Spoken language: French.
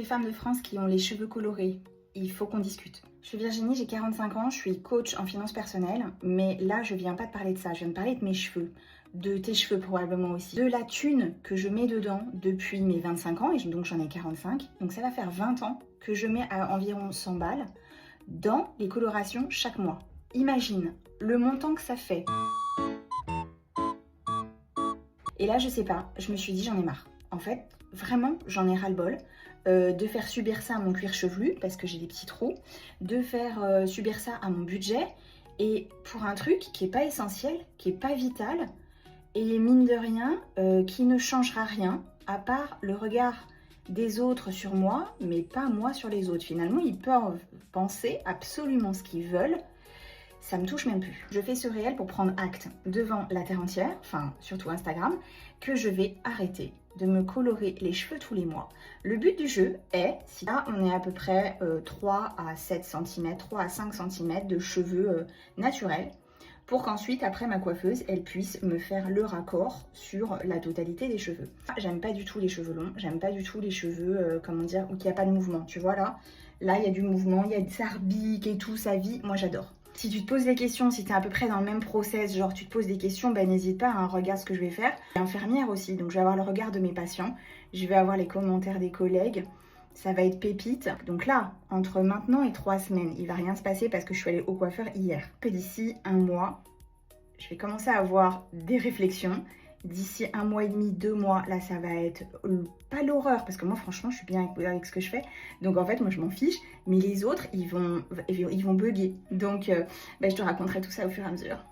Les femmes de France qui ont les cheveux colorés, il faut qu'on discute. Je suis Virginie, j'ai 45 ans, je suis coach en finances personnelles, mais là je viens pas te parler de ça, je viens de parler de mes cheveux, de tes cheveux probablement aussi, de la thune que je mets dedans depuis mes 25 ans, et donc j'en ai 45, donc ça va faire 20 ans que je mets à environ 100 balles dans les colorations chaque mois. Imagine le montant que ça fait. Et là je sais pas, je me suis dit j'en ai marre. En fait, vraiment, j'en ai ras-le-bol de faire subir ça à mon cuir chevelu, parce que j'ai des petits trous, de faire subir ça à mon budget, et pour un truc qui n'est pas essentiel, qui n'est pas vital, et mine de rien, qui ne changera rien, à part le regard des autres sur moi, mais pas moi sur les autres. Finalement, ils peuvent penser absolument ce qu'ils veulent, ça me touche même plus. Je fais ce réel pour prendre acte devant la terre entière, enfin surtout Instagram, que je vais arrêter de me colorer les cheveux tous les mois. Le but du jeu est, si là on est à peu près 3 à 7 cm, 3 à 5 cm de cheveux naturels, pour qu'ensuite, après ma coiffeuse, elle puisse me faire le raccord sur la totalité des cheveux. J'aime pas du tout les cheveux longs, j'aime pas du tout les cheveux, comment dire, où il n'y a pas de mouvement. Tu vois là, il y a du mouvement, il y a ça rebique et tout, ça vit, moi j'adore. Si tu te poses des questions, si tu es à peu près dans le même process, genre tu te poses des questions, ben n'hésite pas, hein, regarde ce que je vais faire. Je suis infirmière aussi, donc je vais avoir le regard de mes patients, je vais avoir les commentaires des collègues, ça va être pépite. Donc là, entre maintenant et 3 semaines, il va rien se passer parce que je suis allée au coiffeur hier. D'ici un mois, je vais commencer à avoir des réflexions. D'ici 1 mois et demi, 2 mois, là ça va être pas l'horreur, parce que moi franchement je suis bien avec ce que je fais, donc en fait moi je m'en fiche, mais les autres ils vont bugger, donc je te raconterai tout ça au fur et à mesure.